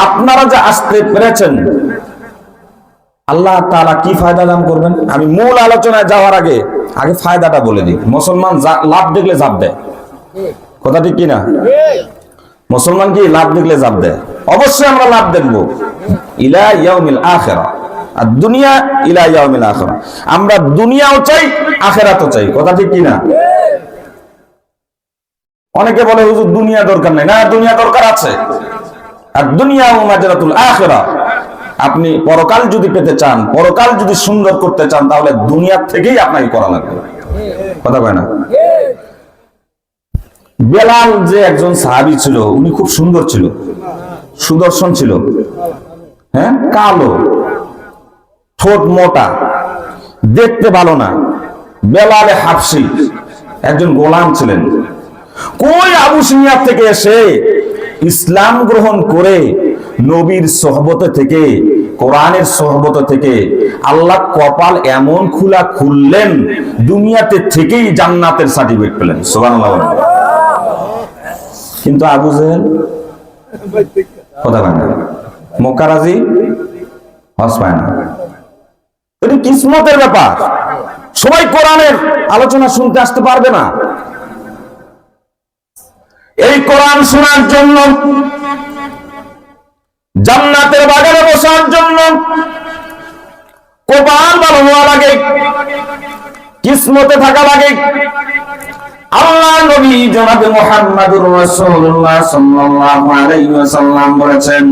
আপনারা যে আসতে পেরেছেন, আল্লাহ তাআলা কি ফায়দা দান করবেন? আমি মূল আলোচনায় যাওয়ার আগে ফায়দাটা বলে দিই। মুসলমান লাভ দেখলে জাপ দেয়, কথা ঠিক কিনা? মুসলমান কি লাভ দেখলে জাপ দেয়? অবশ্যই আমরা লাভ দেখবো। ইলা ইয়াউমিল আখিরা, আর দুনিয়া ইলা ইয়াউমিল আখিরা। আমরা দুনিয়াও চাই, আখিরাতও চাই, কথা ঠিক কিনা? অনেকে বলে হুজুর দুনিয়া দরকার নাই। না, দুনিয়া দরকার আছে। আর দুনিয়া মাজরাতুল আখিরা। আপনি পরকাল যদি পেতে চান, পরকাল যদি সুন্দর করতে চান, তাহলে দুনিয়ার থেকেই আপনাকে করা লাগবে, কথা কয় না? বেলাল যে একজন সাহাবী ছিল, উনি খুব সুন্দর ছিল, সুদর্শন ছিল, হ্যাঁ, কালো, ঠোঁট মোটা, দেখতে ভালো না। বেলালে হাবশী একজন গোলাম ছিলেন। কই আবুসিনিয়া থেকে এসে ইসলাম গ্রহণ করে নবীর সোহবত থেকে, কোরআনের সোহবত থেকে আল্লাহ কপাল এমন খোলা খুললেন, দুনিয়াতে থেকেই জান্নাতের সার্টিফিকেট পেলেন। সুবহানাল্লাহ। কিন্তু আবু জেহেল কথা বলে না, মোকারাজি হজ পায় না। এটি কিসমতের ব্যাপার। সবাই কোরআনের আলোচনা শুনতে আসতে পারবে না। এই কোরআন শোনার জন্য, জান্নাতের বাগানে বসার জন্য কপাল ভালো হওয়া লাগে, কিসমতে থাকা লাগে। আল্লাহ নবী জনাবে মুহাম্মদুর রাসূলুল্লাহ সাল্লাল্লাহু আলাইহি ওয়াসাল্লাম বলেছেন,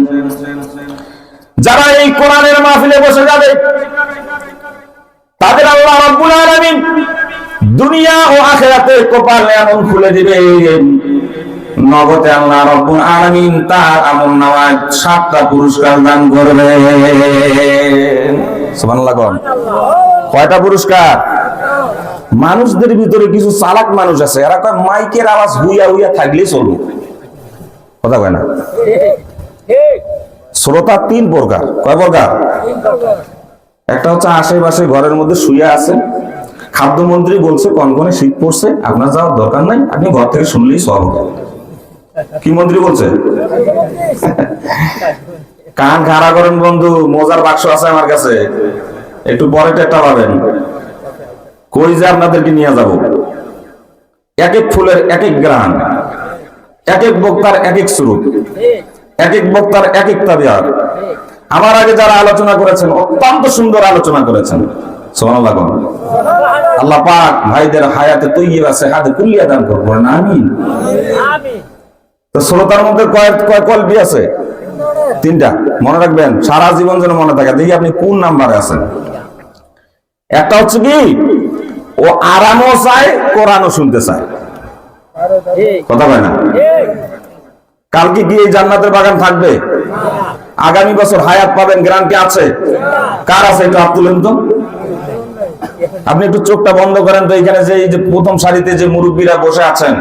যারা এই কোরআনের মাহফিলে বসে যাবে, তাদের আল্লাহ রাব্বুল আলামিন দুনিয়া ও আখিরাতে কপাল এমন খুলে দিবেন, নগদে আল্লাহ রাব্বুল আলামিন তার আমলনামায় 7টা পুরস্কার দান করবেন। সুবহানাল্লাহ। কয়টা পুরস্কার? মানুষদের ভিতরে কিছু চালাক মানুষ আছে, এরা কয় মাইকের আওয়াজ হুইয়া হুইয়া থাকলেই চলবে, কথা কয় না? শ্রোতা 3 প্রকার। কয় প্রকার? একটা হচ্ছে আশেপাশে ঘরের মধ্যে শুয়ে আছে, খাদ্যমন্ত্রী বলছে কনকনে শীত পড়ছে, আপনার যাওয়ার দরকার নাই, আপনি ঘর থেকে শুনলেই সব হবে। কি মন্ত্রী বলছে? কান খাড়া করেন বন্ধু, মজার বাক্স আছে আমার কাছে, একটু পরে টেটা পাবেন। কই যে আপনাদেরকে নিয়ে যাব। এক এক ফুলের এক এক গ্রাম, এক এক বক্তার এক এক সুরূপ, এক এক বক্তার এক এক তাবিয়াত। আমার আগে যারা আলোচনা করেছেন অত্যন্ত সুন্দর আলোচনা করেছেন। সুবহানাল্লাহ। আল্লাহ পাক ভাইদের হায়াতে তৈয়্যিবা সেহাতে কুল্লিয়া দান করবেন, আমিন। তো শ্রোতার মধ্যে কয় কলবি আছে? 3টা। মনে রাখবেন, সারা জীবন যেন মনে থাকে। দেখি আপনি কোন নাম্বারে আছেন। একটা হচ্ছে কি, ও আরামও চায়, কোরআনও শুনতে চায়, কথা বলে না? কালকে কি এই জান্নাতের বাগান থাকবে? আগামী বছর হায়াত পাবেন, গ্যারান্টি আছে? কার আছে? একটু হাত তুলেন তো। আপনি একটু চোখটা বন্ধ করেন তো। এখানে যে এই যে প্রথম সারিতে যে মুরব্বীরা বসে আছেন,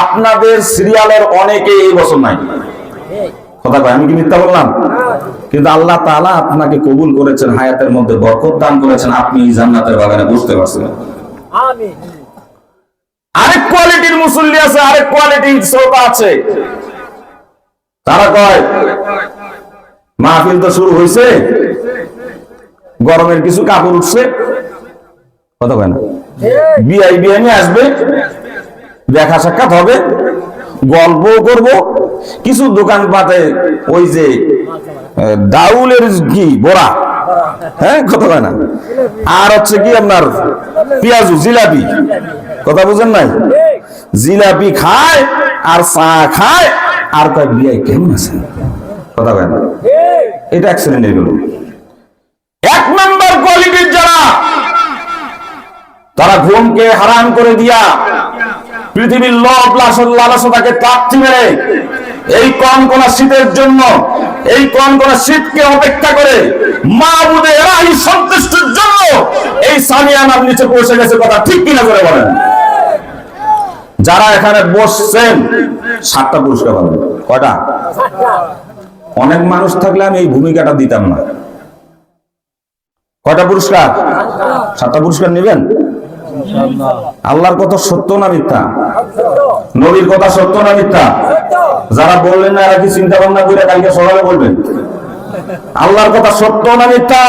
আপনাদের সিরিয়ালের অনেকে এই বছর নাই, কথা কয়। আমি কি মিথ্যা বললাম? কিন্তু আল্লাহ তাআলা আপনাকে কবুল করেছেন, হায়াতের মধ্যে বরকত দান করেছেন, আপনি এই জান্নাতের বাগানে বসতে পারছেন। আমিন। আরেক কোয়ালিটির মুসল্লি আছে, আরেক কোয়ালিটির শ্রোতা আছে। তারা কয় মাহফিল তো শুরু হয়েছে, গরমের কিছু কাপড় উঠছে, কথা কয় না? বিআইবিএমে আসবে, দেখা সাক্ষাৎ হবে, গল্প করব, কিছু দোকানপাটে ওই যে ডাউলের কি বড়া, হ্যাঁ, কথা কয় না? আর হচ্ছে কি আপনার পেঁয়াজু, জিলাপি, কথা বুঝেন নাই? জিলাপি খায় আর চা খায় আর কয় বিআই কেমন আছে, কথা কয় না? এটা এক শ্রেণীর গেল। 1 নম্বর কোয়ালিটির যারা, তারা ঘুমকে হারাম করে দিয়া পৃথিবীর লোভ লালসতাকে তাপ্তি মেরে এই কনকনা শীতের জন্য, এই কনকনা শীতকে অপেক্ষা করে মাবুদে ইলাহি সন্তুষ্টির জন্য এই সামিয়ানার নিচে বসে গেছে, কথা ঠিক কিনা করে বলেন? যারা এখানে বসছেন 7টা পুরস্কার পাবেন। কয়টা? অনেক মানুষ থাকলে আমি এই ভূমিকাটা দিতাম না। কয়টা পুরস্কার? 7টা পুরস্কার নেবেন। আল্লাহর কথা সত্য না মিথ্যা? নবীর কথা সত্য না মিথ্যা? যারা বললেন না এরা কি চিন্তা ভাবনা করে কালকে সকালে বলবেন? আল্লাহর কথা সত্য না মিথ্যা?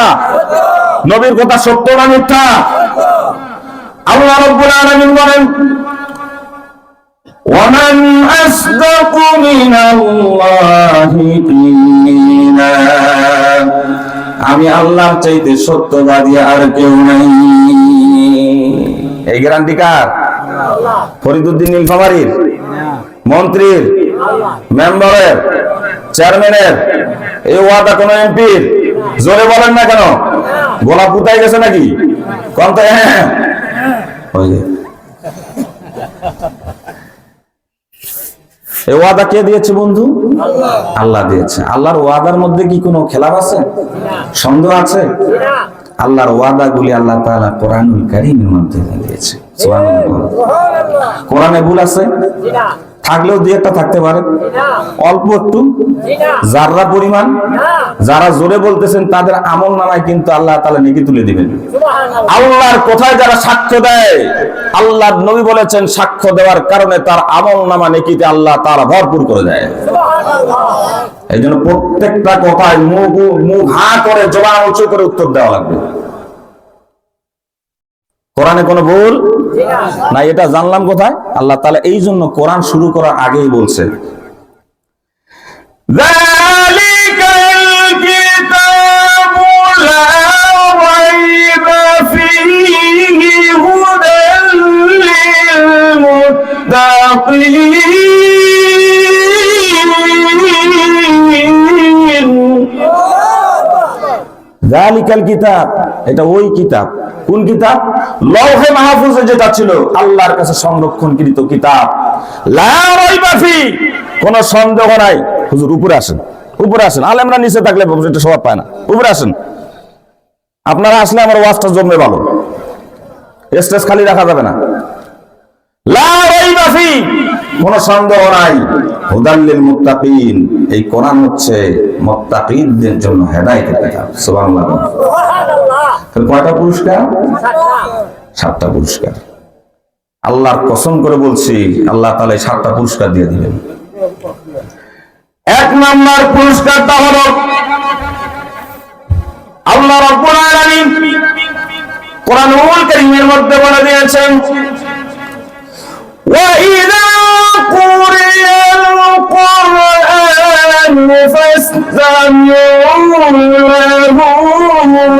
নবীর কথা সত্য না মিথ্যা? আল্লাহ রাব্বুল আলামিন বলেন, ওয়ামান আসদাকু মিনাল্লাহি কিনা, আমি আল্লাহর চাইতে সত্যবাদী আর কেউ নাই। এই গ্যারান্টি কার? ফরিদউদ্দিন নীলফামারীর, মন্ত্রীর, মেম্বারের, চেয়ারম্যানের? এই ওয়াদা কোন এমপির? জোরে বলেন না কেন? গোলাপ পুতাই গেছে নাকি? কোন তো হ্যাঁ এই ওয়াদা কে দিয়েছে বন্ধু? আল্লাহ দিয়েছে। আল্লাহর ওয়াদার মধ্যে কি কোনো খেলাফ আছে? সন্দেহ আছে? আল্লাহর ওয়াদাগুলি আল্লাহ তাআলা কোরআনুল কারীমের মধ্যে দিয়েছে। সুবহানাল্লাহ। কোরআনে ভুল আছে? থাকলেও দুই একটা থাকতে পারে, অল্প একটু, যারা পরিমাণ। যারা জোরে বলতেছেন তাদের আমল নামায় কিন্তু আল্লাহ তাআলা নেকি তুলে দিবেন। আল্লাহর কথায় যারা সাক্ষ্য দেয়, আল্লাহর নবী বলেছেন সাক্ষ্য দেওয়ার কারণে তার আমল নামা নেকিতে আল্লাহ তাআলা ভরপুর করে দেয়। এই জন্য প্রত্যেকটা কথায় মুখ হা করে জবান উঁচু করে উত্তর দেওয়া লাগবে। কোরআনে কোনো ভুল না, এটা জানলাম কোথায়? আল্লাহ তাআলা এই জন্য কোরআন শুরু করার আগেই বলছে, যালিকাল কিতাবু লা রাইবা ফীহি হুদাল লিল মুত্তাকিন। যালিকাল কিতাব, এটা ওই কিতাব। কোন কিতাব? লৌহে মাহফুজে যেটা ছিল আল্লাহর কাছে সংরক্ষণকৃত কিতাব। লা রাইবা ফি, কোনো সন্দেহ নাই। হুজুর উপরে আসেন, উপরে আসেন। আলেমরা নিচে থাকলে এটা স্বভাব পায় না। উপরে আসেন, আপনারা আসলে আমার ওয়াজটা জমবে ভালো। স্টেজ খালি রাখা যাবে না। লা রাইবা ফি, কোনো সন্দেহ নাই। হুদাল লিল মুত্তাকিন, এই কোরআন হচ্ছে মুত্তাকিনদের জন্য হেদায়েতের কিতাব। সুবহানাল্লাহ। কয়টা পুরস্কার? 7টা পুরস্কার। আল্লাহর কসম করে বলছি, আল্লাহ তাআলা 7টা পুরস্কার দিয়ে দিবেন। 1 নম্বর পুরস্কারটা হলো আল্লাহ রাব্বুল আলামিন কোরআনুল কারীমের মধ্যে বলে দিয়েছেন, وَإِذَا قُرِئَ الْقُرْآنُ فَاسْتَمِعُوا لَهُ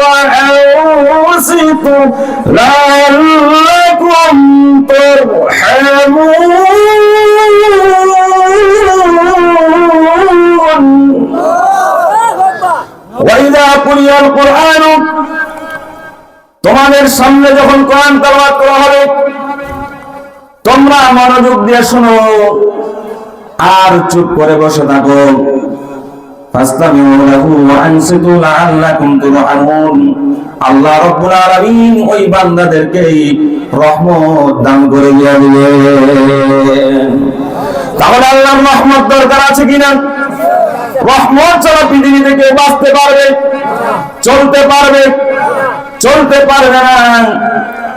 وَأَنصِتُوا لَعَلَّكُمْ تُرْحَمُونَ। وَإِذَا قُرِئَ الْقُرْآنُ, তোমাদের সামনে যখন কোরআন তেলাওয়াত করা হবে তোমরা মনোযোগ দিয়ে শোনো আর চুপ করে বসে থাকো। ফাস্তামিউ লাহু ওয়া আনসিতু লাআল্লাকুম তুরহামুন। আল্লাহ রাব্বুল আলামিন ওই বান্দাদেরকে রহমত দান করে দিবেন। তাহলে আল্লাহর রহমত দরকার আছে কিনা? রহমত ছাড়া পৃথিবীতে কেউ বাঁচতে পারবে, চলতে পারবে? চলতে পারবে না,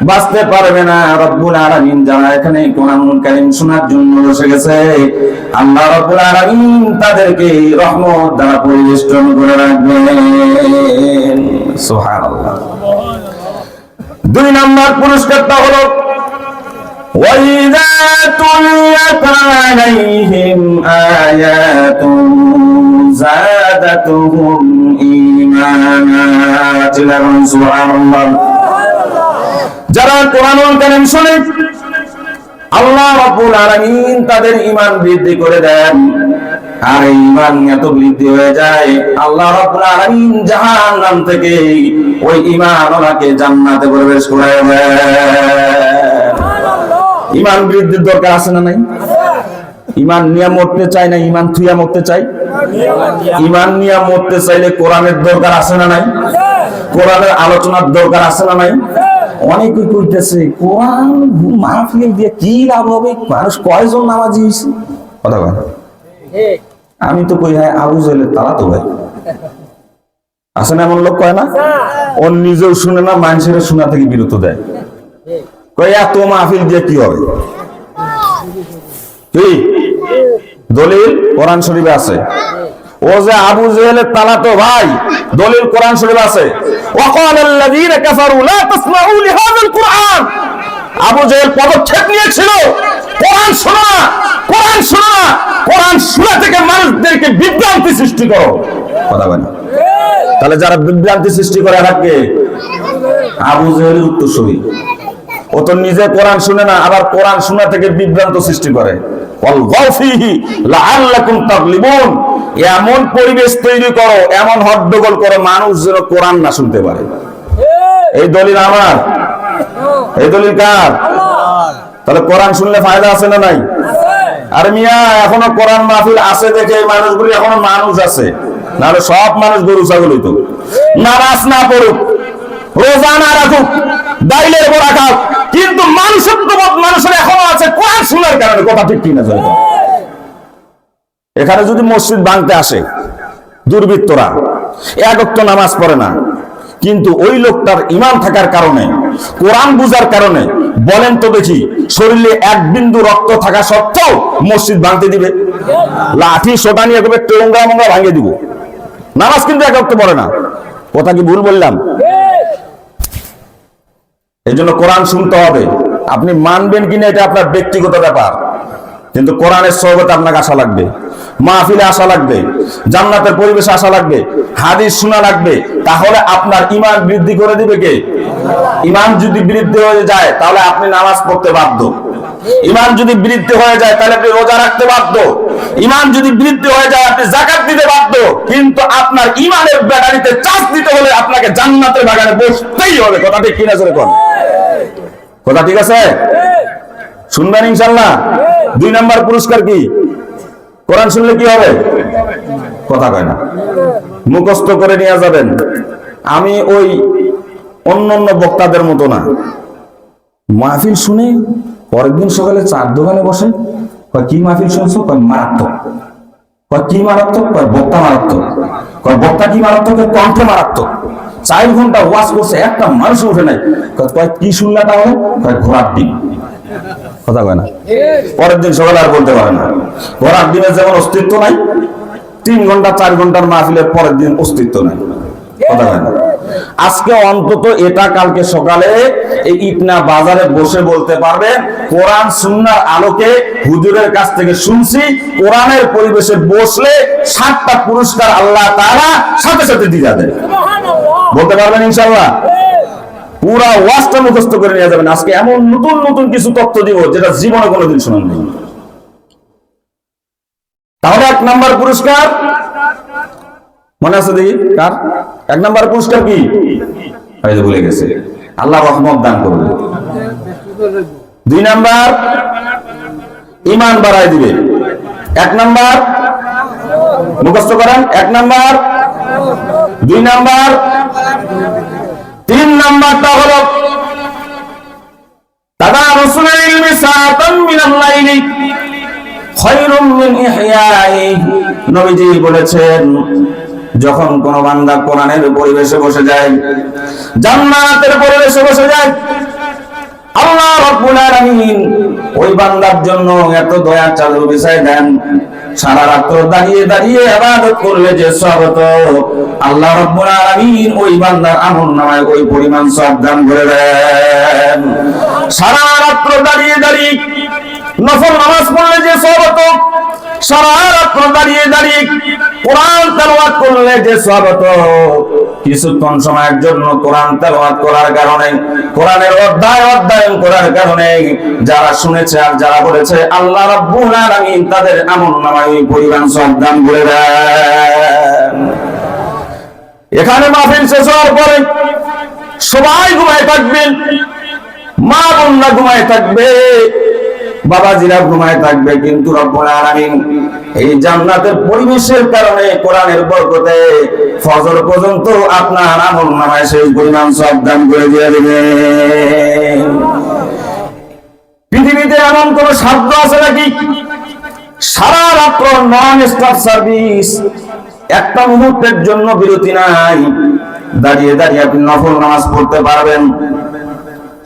বাঁচতে পারবে না। রব্বুল আলামিন যারা এখানে কোরআনুল কারীম শোনার জন্য বসে গেছে, আল্লাহ রব্বুল আলামিন তাদেরকে রহমত দ্বারা পরিবেষ্টন করে রাখবেন। সুবহানাল্লাহ। 2 নম্বর পুরস্কারটা হলো ওয়াইযা তুলিয়াত আলাইহিম আয়াতুন যাদাতুহুম ঈমানা। সুবহানাল্লাহ। যারা কোরআনুল কারীম শুনে আল্লাহ রাব্বুল আলামিন তাদের ঈমান বৃদ্ধি করে দেন। আর এই ঈমান এত বৃদ্ধি হয়ে যায় আল্লাহ রাব্বুল আলামিন জাহান্নাম থেকে ওই ঈমানওয়ালাকে জান্নাতে প্রবেশ করায় দেন। ঈমান বৃদ্ধির দরকার আছে না নাই? ঈমান নিয়ে মরতে চাই না, ঈমান থুইয়া মরতে চাই? ঈমান নিয়ে মরতে চাইলে কোরআনের দরকার আছে না নাই? কোরআনের আলোচনার দরকার আছে না নাই? অনেকে কইতেছে কোরআন মাহফিল দিয়ে কি লাভ হবে, মানুষ কয়জন নামাজি হইছে? কথা বল। আমি তো কই হ্যাঁ আবু জাহেলের তালা তো ভাই আছে না, এমন লোক কয় না? ও নিজেও শুনে না, মানুষের শোনা থেকে বিরত দেয়। কই এত মাহফিল দিয়ে কি হবে? কি দলিল কোরআন শরীফে আছে। ও যে আবু জেহেলের তালাতো ভাই, দলিল কোরআন শরীফে আছে। ওয়াকালাল্লাযীনা কাফারু লা তাসমাউ লিহাযাল কুরআন, আবু জেহেল পদক্ষেপ নিয়েছিল কোরআন শোনা, কোরআন শোনা, কোরআন শোনা থেকে মানুষদেরকে বিভ্রান্তি সৃষ্টি করো। কথা বলেন। তাহলে যারা বিভ্রান্তি সৃষ্টি করে থাকে আবু জেহেলের উত্তরসূরি। ও তো নিজে কোরআন শুনে না, আবার কোরআন শোনা থেকে বিভ্রান্ত সৃষ্টি করে। এমন পরিবেশ তৈরি করো, এমন হট্টগোল করো, মানুষ যেন কোরআন না শুনতে পারে। এই দলিল আমার, এই দলিল কার? তাহলে কোরআন শুনলে ফায়দা আছে না নাই? আর মিয়া এখনো কোরআন মাহফিল আছে দেখে এই মানুষগুলি এখনো মানুষ আছে, নাহলে সব মানুষ গরু ছাগল হইতো। নামাজ না পড়ুক, রোজা না রাখুক, দাইলের বড়া খাক, কিন্তু মানুষত্ববোধ মানুষের এখনো আছে কোরআন শোনার কারণে। কথা ঠিক কিনা? এখানে যদি মসজিদ ভাঙতে আসে দুর্বৃত্তরা, এক ওয়াক্ত নামাজ পড়ে না, কিন্তু ওই লোকটার ঈমান থাকার কারণে, কোরআন বুঝার কারণে, বলেন তো দেখি শরীরে এক বিন্দু রক্ত থাকা সত্ত্বেও মসজিদ ভাঙতে দিবে? লাঠি সোটা নিয়ে একেবারে টোঙ্গা মোঙ্গা ভাঙিয়ে দিব। নামাজ কিন্তু এক ওয়াক্ত পড়ে না। কথা কি ভুল বললাম? এই জন্য কোরআন শুনতে হবে। আপনি মানবেন কিনা এটা আপনার ব্যক্তিগত ব্যাপার, কিন্তু কোরআনের সোহবতে আপনাকে আসা লাগবে, মাহফিলে আসা লাগবে, জান্নাতের পরিবেশে আসা লাগবে, হাদিস শোনা লাগবে। তাহলে আপনার ঈমান বৃদ্ধি করে দিবে কে? ঈমান যদি বৃদ্ধি হয়ে যায় তাহলে আপনি নামাজ পড়তে বাধ্য। ঈমান যদি বৃদ্ধি হয়ে যায় তাহলে আপনি রোজা রাখতে বাধ্য। ঈমান যদি বৃদ্ধি হয়ে যায় আপনি যাকাত দিতে বাধ্য। কিন্তু আপনার ঈমানের ব্যাটারিতে চার্জ দিতে হলে আপনাকে জান্নাতের বাগানে বসতেই হবে। কথা ঠিক কিনা জোরে কোন? কথা ঠিক আছে? শুনবেন ইনশাআল্লাহ। 2 নাম্বার পুরস্কার কি? কোরআন শুনলে কি হবে? কথা কয় না, মুখস্থ করে নিয়ে যাবেন। আমি ওই অন্যান্য বক্তাদের মতো না, মাহফিল শুনে পরের দিন সকালে চার দোকানে বসে, কি মাহফিল শুনছো? মারাত্মক। কি মারাত্মক? বক্তা মারাত্মক। বক্তা কি মারাত্মক? কণ্ঠ মারাত্মক। 4 ঘন্টা ওয়াজ করছে, একটা মানুষ উঠে নাই। কি শুনলা তাহলে? ঘোড়ার ডিম। কথা কয় না। পরের দিন সকালে আর বলতে পারে না। ঘোড়ার ডিমের যেমন অস্তিত্ব নাই, 3 ঘন্টা 4 ঘন্টার মাহফিলের পরের দিন অস্তিত্ব নাই। কথা কয় না। আজকে অন্তত এটা কালকে সকালে এই ইটনা বাজারে বসে বলতে পারবেন, কোরআন সুন্নাহর আলোকে হুজুরের কাছ থেকে শুনছি, কোরআনের পরিবেশে বসলে 7টা পুরস্কার আল্লাহ তাআলা সাথে সাথে দিয়ে দেন। বলতে পারবেন ইনশাআল্লাহ? পুরা ওয়াজটা মুখস্থ করে নিয়ে যাবেন। আজকে এমন নতুন নতুন কিছু তথ্য দিব যেটা জীবনে কোনোদিন শোনেন নাই। তাহলে 1 নাম্বার পুরস্কার মনে আছে দেখি কার? 1 নাম্বার পুরস্কার কি? হয়তো ভুলে গেছে। আল্লাহ রহমত দান করবে। 2 নাম্বার ঈমান বাড়ায় দিবে। 1 নাম্বার মুখস্থ করেন। 1 নাম্বার, 2 নাম্বার, 3 নাম্বারটা হলো তাদারুসুল ইলমি সাআতান মিনাল লাইলি খায়রুম মিন ইহয়াই। নবীজি বলেছেন, যখন কোন বান্দা কোরআনের পরিবেশে বসে যায়, জান্নাতের পরিবেশে বসে যায়, আল্লাহ রাব্বুল আলামিন ওই বান্দার জন্য এত দয়া চাদর বিছায় দেন, সারা রাত দাঁড়িয়ে দাঁড়িয়ে ইবাদত করলে যে সওয়াব হতো, আল্লাহ রাব্বুল আলামিন ওই বান্দার আমলনামায় ওই পরিমাণ সওয়াব দান করে দেন। সারা রাত দাঁড়িয়ে দাঁড়িয়ে নফল নামাজ পড়লে যে সওয়াব হতো, সারা রাত দাঁড়িয়ে দাঁড়িয়ে কোরআন তেলাওয়াত করলে যে সওয়াব হতো, কিছুক্ষণ সময়ের জন্য কোরআন তেলাওয়াত করার কারণে, কোরআনের অধ্যায় অধ্যয়ন করার কারণে যারা শুনেছে আর যারা বলেছে, আল্লাহ রাব্বুল আলামিন তাদের আমলনামায় ওই পরিমাণ সওয়াব দান করে দেন। এখানে মাহফিল শেষ হওয়ার পরে সবাই ঘুমায় থাকবেন, মা বোনরা ঘুমায় থাকবে, বাবাজিরা ঘুমায় থাকবে, কিন্তু রব্বুল আলামিন এই জান্নাতের পরিবেশের কারণে, কোরআনের বরকতে ফজর পর্যন্ত আপনার আমলনামায় সেই পরিমাণ সওয়াব দান করে দিয়ে দিবেন। পৃথিবীতে এমন কোন শব্দ আছে নাকি সারা রাত নন স্টপ সার্ভিস, একটা মুহূর্তের জন্য বিরতি নাই, দাঁড়িয়ে দাঁড়িয়ে আপনি নফল নামাজ পড়তে পারবেন,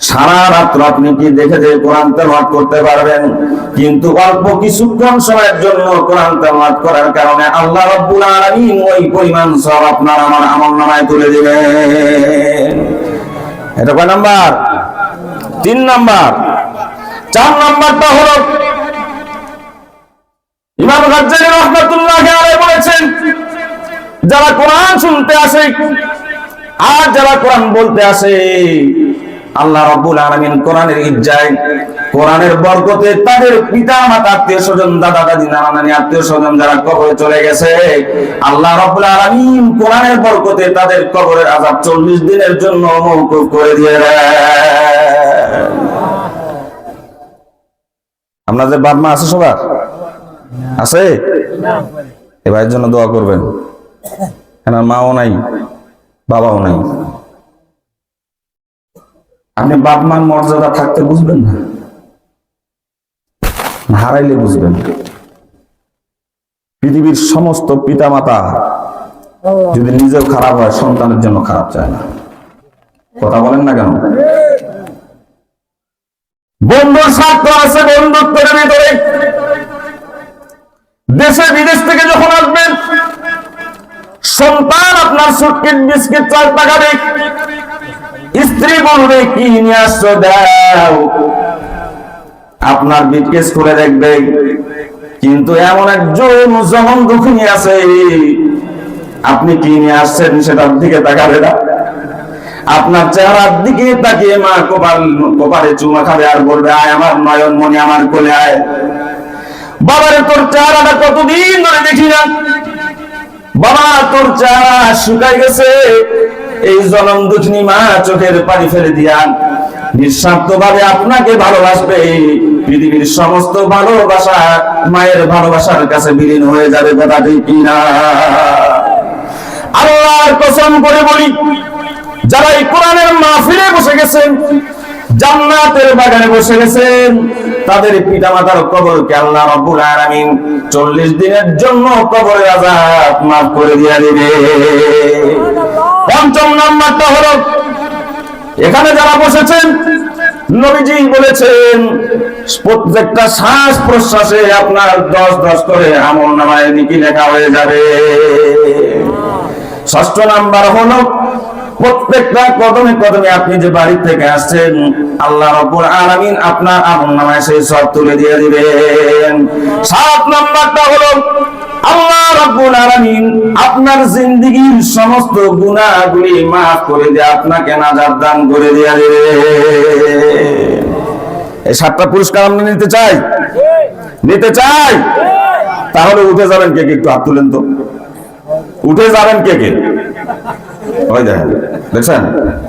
সারা রাত্র আপনি কি দেখে যে কোরআন তেলাওয়াত করতে পারবেন, কিন্তু অল্প কিছুক্ষণ সময়ের জন্য কোরআন তেলাওয়াত করার কারণে আল্লাহ রাব্বুল আলামিন ওই পরিমাণ সওয়াব আপনার আমার আমলনামায় তুলে দিবেন। এটা কয় নাম্বার? 3 নাম্বার। 4 নাম্বারটা হলো ইমাম গাজ্জালী রাহমাতুল্লাহি আলাইহি বলেছেন, যারা কোরআন শুনতে আসে আর যারা কোরআন বলতে আসে, আল্লাহ রাব্বুল আলামিন কোরআনের ইজ্জায়, কোরআনের বরকতে তাদের পিতা মাতা আত্মীয় স্বজন দাদা দাদি নানা নানি আত্মীয় স্বজন যারা কবরে চলে গেছে, আল্লাহ রাব্বুল আলামিন কোরআনের বরকতে তাদের কবরের আযাব 40 দিনের জন্য মওকুফ করে দিয়ে দেন। আপনাদের বাপ মা আছে? সবার আছে? এ ভাইয়ের জন্য দোয়া করবেন। এনার মাও নাই, বাবাও নাই। আপনি বাপ মার মর্যাদা থাকতে বুঝবেন না, হারাইলে বুঝবেন। পৃথিবীর সমস্ত পিতা মাতা যদি নিজেও খারাপ হয়, সন্তানের জন্য খারাপ চায় না। কথা বলেন না কেন? বন্ধুর স্বার্থ আছে বন্ধুত্বের ভিতরে। দেশে বিদেশ থেকে যখন আসবেন, সন্তান আপনার সুটকিট বিস্কিট 4 টাকা দেয়, স্ত্রী বলবে কি নিয়ে আসছো দাও, আপনার বিটকেস করে দেখবে। কিন্তু এমন একজন যখন দুঃখী আছে, আপনি কি নিয়ে আসছেন সেটার দিকে তাকাবে না, আপনার চেহারার দিকে তাকিয়ে মা কপালে চুমা খাবে আর বলবে, আয় আমার নয়ন মনি, আমার কোলে আয়। বাবারে তোর চেহারাটা কতদিন ধরে দেখি না, বাবা তোর চেহারা শুকাই গেছে। এই জনম দুঃখিনী মা চোখের পানি ফেলে দিয়া নিঃস্বার্থ ভাবে আপনাকে ভালোবাসবে। পৃথিবীর সমস্ত ভালোবাসা মায়ের ভালোবাসার কাছে বিলীন হয়ে যাবে। কথা ঠিক কিনা? আল্লাহর কসম করে বলি, যারা এই কোরআনের মাহফিলে বসে গেছেন, জান্নাতের বাগানে বসে গেছেন, তাদের পিতামাতার কবরকে আল্লাহ রাব্বুল আলামিন 40 দিনের জন্য কবরের আযাব মাফ করে দিয়ে দিবে। 5ম নাম্বারটা হলো, এখানে যারা বসেছেন, নবীজি বলেছেন প্রত্যেকটা শ্বাস প্রশ্বাসে আপনার 10 করে আমলনামায় নেকি লেখা হয়ে যাবে। 6ষ্ঠ নাম্বার হলো, প্রত্যেকটা কদমে কদমে আপনি যে বাড়ি থেকে আসছেন, আল্লাহ রাব্বুল আলামিন আপনার আমলনামায় সেই সব তুলে দিয়ে দিবেন। 7 নাম্বারটা হলো, আল্লাহ রাব্বুল আলামিন আপনার জিন্দেগীর সমস্ত গুনাহগুলি maaf করে দিয়ে আপনাকে নাজাত দান করে দিয়ে দিবে। এই 7টা পুরস্কার আমরা নিতে চাই, নিতে চাই। তাহলে উঠে যাবেন কে কে? একটু হাত তুলেন তো, উঠে যাবেন কে কে? ওই দেখেন, দেখছেন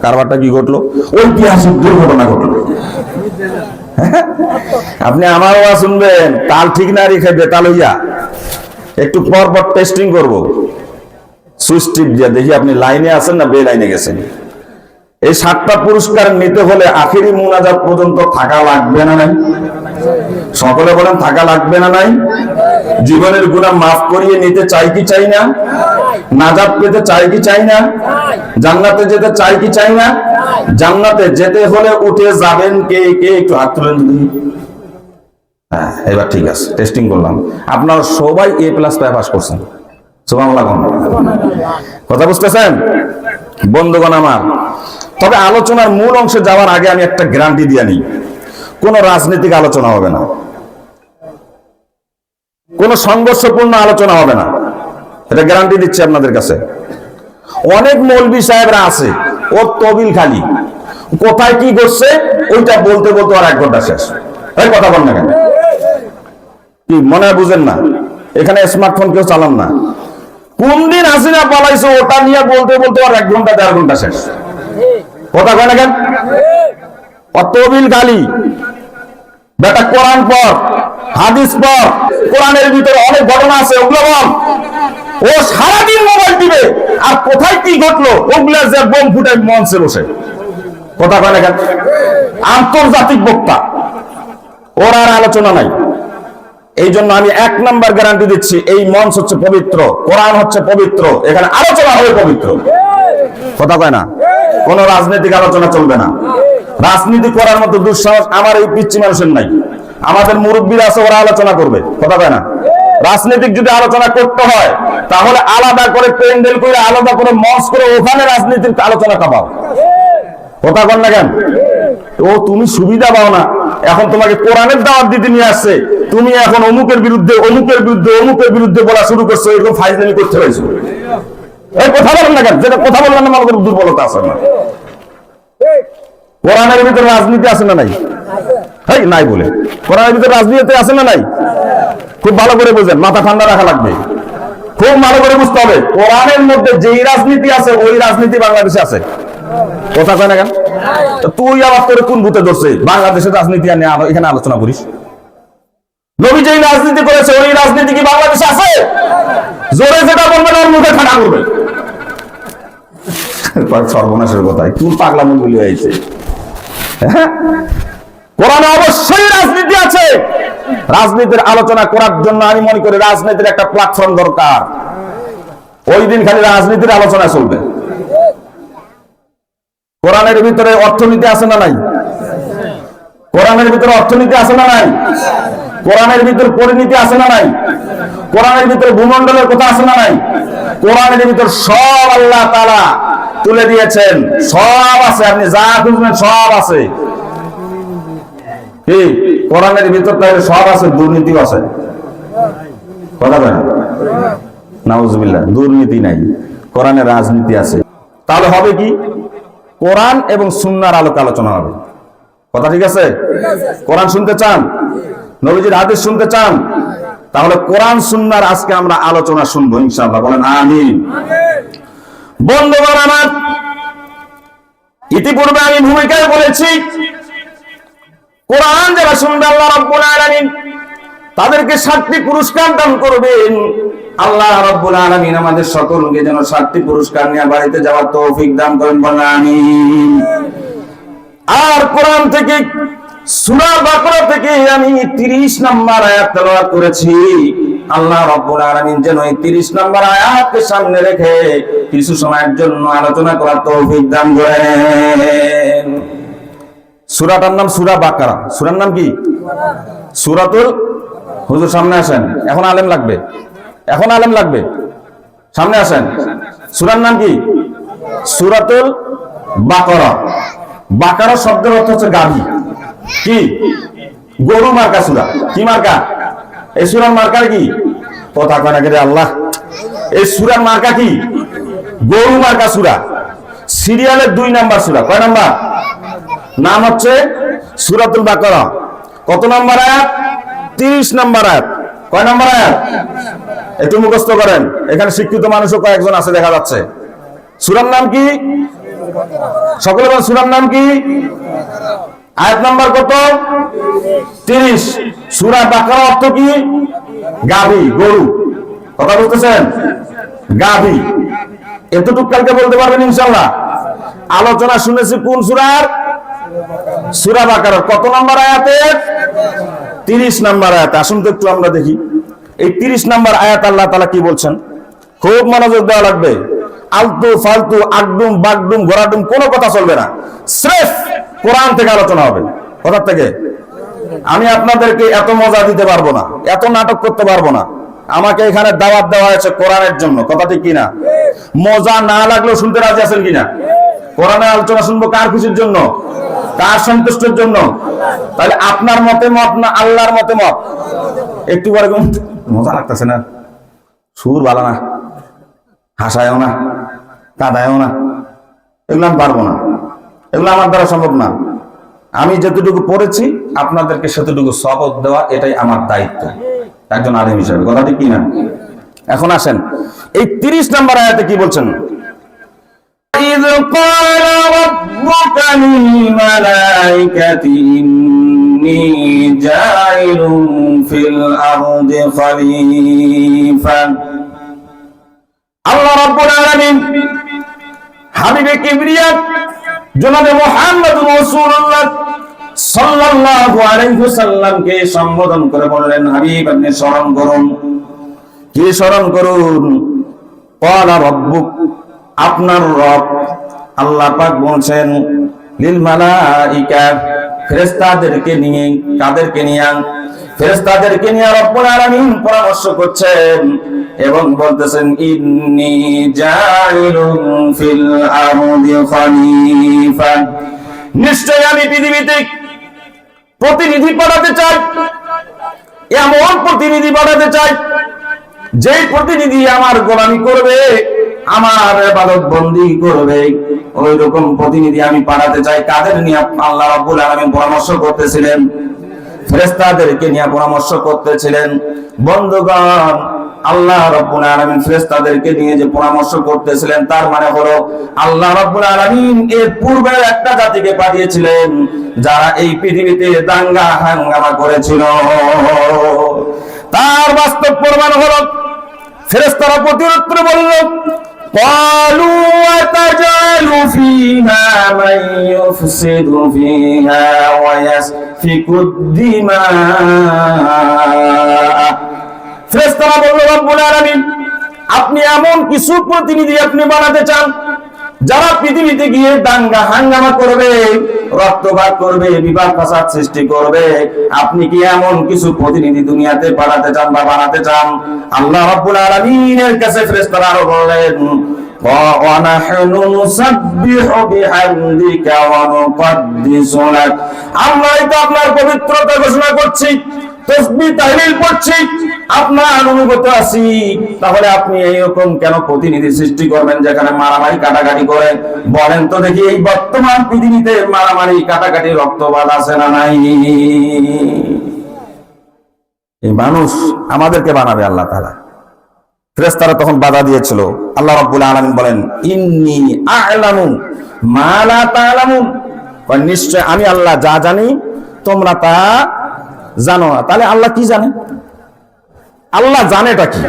কারবারটা কি ঘটলো? ঐতিহাসিক দুর্ঘটনা ঘটলো। আপনি আমার ওয়াজ শুনবেন, তাল ঠিক না রেখে বেতাল হইয়া একটু পর পর টেস্টিং করবো, সুইচ টিপ দিয়ে দেখি আপনি লাইনে আছেন না বে লাইনে গেছেন। এই 7টা পুরস্কার নিতে হলে আখেরি মুনাজাত পর্যন্ত থাকা লাগবে না নাই? সকলে বলেন থাকা লাগবে না নাই? জীবনের গুনাহ মাফ করিয়ে নিতে চাই কি চাই না? নাজাত পেতে চাই কি চাই না? জান্নাতে যেতে চাই কি চাই না? জান্নাতে যেতে হলে উঠে যাবেন কে কে? একটু হাত তুলেন। হ্যাঁ, এবার ঠিক আছে, টেস্টিং করলাম। আপনারা সবাই A+ পাস করছেন, সুবহানাল্লাহ। কথা বুঝতেছেন বন্ধুগণ আমার? তবে আলোচনার মূল অংশে যাওয়ার আগে আমি একটা গ্যারান্টি দিয়ে নিই, কোন রাজনৈতিক আলোচনা হবে না, কোন সংঘর্ষপূর্ণ আলোচনা হবে না, এটা গ্যারান্টি দিচ্ছি আপনাদের কাছে। অনেক মৌলবি সাহেবরা আছে, ওর তবিল খালি, কোথায় কি করছে ওইটা বলতে বলতে আর 1 ঘন্টা শেষ। এই কথা বল না কেন? কি মনে হয় বুঝেন না? এখানে স্মার্টফোন কেউ চালান না। কোন দিন হাসিনা পালাইছে ওটা নিয়ে বলতে বলতে আর 1 ঘন্টা 1.5 ঘন্টা শেষ। কথা কয় না কেন? তবিল খালি। বেটা কোরআন পড়, হাদিস পড়, কোরআনের ভিতরে অনেক ঘটনা আছে, ওগুলো বল। ও সারাদিন মোবাইল দিবে আর কোথায় কি ঘটলো ওগুলা যে বোম ফুটে মঞ্চে বসে। কথা কয় না কেন? আন্তর্জাতিক বক্তা, ওর আর আলোচনা নাই। এই জন্য আমি 1 নাম্বার গ্যারান্টি দিচ্ছি, এই মঞ্চ হচ্ছে পবিত্র, কোরআন হচ্ছে পবিত্র, এখানে আলোচনা হবে পবিত্র। কথা কয় না? কোন রাজনৈতিক আলোচনা চলবে না। রাজনীতি করার মতো দুঃসাহস আমার এই পিচ্ছি মানুষের নাই। আমাদের মুরব্বীরা আছে, ওরা আলোচনা করবে, কথা কয় না? রাজনৈতিক যদি আলোচনা করতে হয় তাহলে আলাদা করে প্যান্ডেল করে আলাদা করে মঞ্চ করে ওখানে রাজনীতির আলোচনা কাপাও, কথা কন না কেন? ও তুমি সুবিধা পাও না, এখন তোমাকে কোরআনের দাওয়াত দিতে নিয়ে আসছে, তুমি এখন অমুকের বিরুদ্ধে অমুকের বিরুদ্ধে অমুকের বিরুদ্ধে বলা শুরু করছো, এরকম ফাইজলামি করতে হয়েছে। এই কথা বলেন না কেন? যেটা কথা বললেন না আমাদের দুর্বলতা আছে না। কোরআনের ভিতরে রাজনীতি আছে না নাই? নাই বলে কোরআনের ভিতরে রাজনীতি আছে না নাই? খুব ভালো করে বুঝেন, মাথা ঠান্ডা রাখা লাগবে, খুব ভালো করে বুঝতে হবে। কোরআনের মধ্যে যেই রাজনীতি আছে ওই রাজনীতি বাংলাদেশে আছে, কথা কয় না কেন? তুই আবার করে কোন ভূতে ধরছে বাংলাদেশের রাজনীতি নিয়ে এখানে আলোচনা করিস? নবী যেই রাজনীতি করেছে ওই রাজনীতি কি বাংলাদেশে আছে? জোরে যেটা বলবেন ওর মুখে ঠান্ডা করবে। সর্বনাশের কথাই তুই পাগলামি বলে হয়েছে। কোরআনে অবশ্যই রাজনীতি আছে। রাজনীতির আলোচনা করার জন্য আমি মনে করি রাজনীতির একটা প্ল্যাটফর্ম দরকার। ওই দিন খালি রাজনীতির আলোচনা চলবে। কোরআনের ভিতরে অর্থনীতি আছে না নাই? কোরআনের ভিতরে অর্থনীতি আছে না নাই? কোরআনের ভিতরে পরিণীতি আছে না নাই? কোরআনের ভিতরে ভূমণ্ডলের কথা আছে না নাই? কোরআনের ভিতর সব আল্লাহ তাআলা তুলে দিয়েছেন, সব আছে, আপনি যা খুঁজবেন সব আছে। কি কোরআনের ভিতর তাহলে সব আছে, দুর্নীতিও আছে, কথা বলেন নাউজুবিল্লাহ। দুর্নীতি নাই, কোরআনে রাজনীতি আছে। তাহলে হবে কি? কোরআন এবং সুন্নাহর আলোকে আলোচনা হবে, কথা ঠিক আছে? কোরআন শুনতে চান, নবীজির হাদিস শুনতে চান, তাহলে কোরআন সুন্নাহর আজকে আমরা আলোচনা শুনবো ইনশাআল্লাহ, বলেন আমিন। বন্ধুগণ আমার, ইতিপূর্বে আমি ভূমিকায় বলেছি কোরআন যারা শুনবে আল্লাহ রাব্বুল আলামিন তাদেরকে 7টি পুরস্কার দান করবেন। আল্লাহ রাব্বুল আলামিন আমাদের সকলকে যেন 7টি পুরস্কার নিয়ে বাড়িতে যাওয়ার তৌফিক দান করেন, বলেন আমিন। আর কোরআন থেকে সূরা বাকারা থেকে আমি 30 নম্বর আয়াত তেলাওয়াত করেছি। আল্লাহ রাব্বুল আলামিন যেন এই 30 নম্বর আয়াতকে সামনে রেখে কিছু সময়ের জন্য আলোচনা করার তৌফিক দান করেন। সূরাটার নাম সূরা বাকারা। সূরার নাম কি? সূরাতুল, হুজুর সামনে আসেন, এখন আলেম লাগবে, এখন আলেম লাগবে, সামনে আসেন। সূরার নাম কি? সূরাতুল বাকারা। বাকারা শব্দের অর্থ হচ্ছে গাভী। কি? গরু মার্কা সূরা। কি মার্কা? এই সূরার মার্কা কি? কথা কয় না রে আল্লাহ। এই সূরার মার্কা কি? গরু মার্কা সূরা। সিরিয়ালের 2 নাম্বার সূরা। কয় নাম্বার? নাম হচ্ছে সূরাতুল বাকারা। কত নাম্বার আয়াত? 30 নাম্বার আয়াত। কয় নাম্বার আয়াত? একটু মুখস্থ করেন, এখানে শিক্ষিত মানুষও কয়েকজন আছে দেখা যাচ্ছে। সূরার নাম কি? সকলে বলেন সূরার নাম কি? আয়াত নাম্বার কত? 30। সূরা বাকারা অর্থ কি? গাভী, গরু, কথা বলতেছেন? গাভী। এতটুকু কালকে বলতে পারবেন ইনশাআল্লাহ। আলোচনা শুনেছি কোন সূরার? সূরা বাকারা। কত নাম্বার আয়াতে? 30 নাম্বার আয়াত। আসুন তো একটু আমরা দেখি এই 30 নাম্বার আয়াত আল্লাহ তাআলা কি বলছেন। খুব মনোযোগ দেওয়া লাগবে। আলতু ফালতু আগডুম বাগডুম ঘোরাডুম কোনো কথা চলবে না, স্রেফ কোরআন থেকে আলোচনা হবে। কথা থেকে আমি আপনাদেরকে এত মজা দিতে পারবো না, এত নাটক করতে পারবো না। আমাকে এখানে দাওয়াত দেওয়া হয়েছে কোরআনের জন্য, কথা ঠিক কিনা? মজা না লাগলেও শুনতে রাজি আছেন কিনা? কোরআনের আলোচনা শুনবো কার খুশির জন্য? কার সন্তুষ্টির জন্য? তাহলে আপনার মতে মত না আল্লাহর মতে মত? একটু পরে মজা লাগতেছে না, সুর ভালো না, হাসায়ও না, কাঁদায়ও না, এগুলো আমি পারবো না, এগুলো আমার দ্বারা সম্ভব না। আমি যতটুকু পড়েছি আপনাদেরকে সেতটুকু সবক দেওয়া, এটাই আমার দায়িত্ব একজন আলেম হিসেবে, কথা ঠিক কিনা? এখন আসেন এই 30 নম্বর আয়াতে কি বলছেন। إذ قال ربك للملائكة إني جاعل في الأرض خليفة। আল্লাহ রাব্বুল আলামিন হাবিবে কিবরিয়া জনাবে মুহাম্মদ রাসূলুল্লাহ সাল্লাল্লাহু আলাইহি ওয়াসাল্লামকে সম্বোধন করে বললেন, হাবিব আপনি স্মরণ করুন। কি স্মরণ করুন? ক্বালা রাব্বুক, আপনার রব আল্লাহ পাক বলছেন, লিল মালাইকা, ফেরেশতাদেরকে নিয়ে। কাদেরকে নিয়ে? ফেরেশতাদেরকে নিয়ে রব্বুল আলামিন পরামর্শ করছেন এবং বলতেছেন ইন্নী জাইলুন ফিল আরদি খলিফা, নিশ্চয় আমি পৃথিবীতে প্রতিনিধি পাঠাতে চাই, এমন প্রতিনিধি পাঠাতে চাই যে প্রতিনিধি আমার গোলামি করবে, আমার ইবাদত বন্দী করবে, ওই রকম প্রতিনিধি আমি পাঠাতে চাই। কাদের নিয়ে আল্লাহ রাব্বুল আলামিন পরামর্শ করতেছিলেন? ফেরেশতাদেরকে নিয়ে পরামর্শ করতেছিলেন। বন্ধুগণ, আল্লাহ রাব্বুল আলামিন ফেরেশতাদেরকে নিয়ে যে পরামর্শ করতেছিলেন, তার মানে হলো আল্লাহ রাব্বুল আলামিন এর পূর্বে একটা জাতিকে পাঠিয়েছিলেন যারা এই পৃথিবীতে দাঙ্গা হাঙ্গামা করেছিল। তার বাস্তব প্রমাণ হলো ফেরেশতারা প্রতিউত্তরে বলল, ক্বালু আতাজালু ফীহা মান ইউফসিদু ফীহা ওয়া ইয়াসফিকুদ দিমা। ফেরেশতারা বলল, রব্বুল আলামিন, আপনি এমন কিছু প্রতিনিধি আপনি বানাতে চান যারা পৃথিবীতে গিয়ে দাঙ্গা হাঙ্গামা করবে, রক্তপাত করবে, বিবাদ ফাসাদ সৃষ্টি করবে। আপনি কি এমন কিছু প্রতিনিধি দুনিয়াতে পাঠাতে চান বা বানাতে চান? আল্লাহ রাব্বুল আলামিনের কাছে ফেরেশতারা আরো বললেন, ওয়া নাহনু নুসাব্বিহু বিহামদিকা ওয়া নুকদ্দিসু লাক, আমরাই তো আপনার পবিত্রতা ঘোষণা করছি, তাসবিহ তাহলিল পড়ছি, আপনার অনুগত আছি। তাহলে আপনি এইরকম কেন প্রতিনিধি সৃষ্টি করবেন যেখানে মারামারি কাটাকাটি করে? বলেন তো দেখি, এই বর্তমান পৃথিবীতে মারামারি কাটাকাটি রক্তপাত আছে না নাই? এই মানুষ আমাদেরকে বানাবে আল্লাহ তাআলা। ফেরেশতারা তখন বাধা দিয়েছিল। আল্লাহ রাব্বুল আলামিন বলেন, ইন্নী আ'লামু মা লা তা'লামুন, নিশ্চয় আমি আল্লাহ যা জানি তোমরা তা জানো না। তাহলে আল্লাহ কি জানে? আল্লাহ জানেটা কি?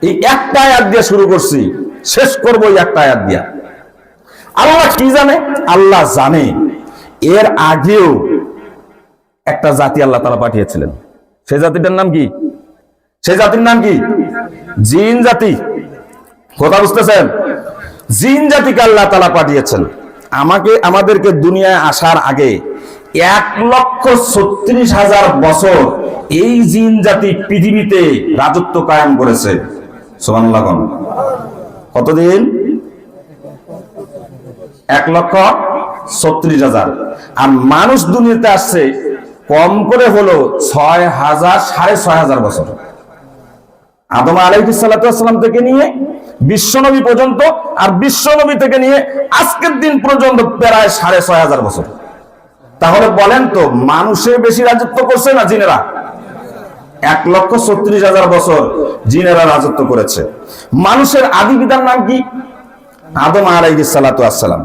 এই একটা আয়াত দিয়ে শুরু করছি, শেষ করবো এই একটা আয়াত দিয়া। আল্লাহ কি জানে? আল্লাহ জানে এর আগেও একটা জাতি আল্লাহ তাআলা পাঠিয়েছিলেন। সেই জাতিটার নাম কি? সেই জাতির নাম কি? জিন জাতি। কথা বুঝতেছেন? জিন জাতিকে আল্লাহ তাআলা পাঠিয়েছেন। আমাদেরকে দুনিয়ায় আসার আগে 1,36,000 বছর এই জিন জাতি পৃথিবীতে রাজত্ব কায়েম করেছে। সুবহানাল্লাহ। কতদিন? 1,36,000। আর মানুষ দুনিয়াতে আসছে কম করে হলো 6,000, 6,500 বছর। আদম আলাইহিস সালাতু ওয়াস সালাম থেকে নিয়ে বিশ্বনবী পর্যন্ত, আর বিশ্বনবী থেকে নিয়ে আজকের দিন পর্যন্ত প্রায় 6,500 বছর। তাহলে বলেন তো, মানুষের বেশি রাজত্ব করছে না জিনেরা? 1,36,000 বছর জিনেরা রাজত্ব করেছে। মানুষের আদি পিতার নাম কি? আদম আলাইহিস সালাতু ওয়াস সালাম।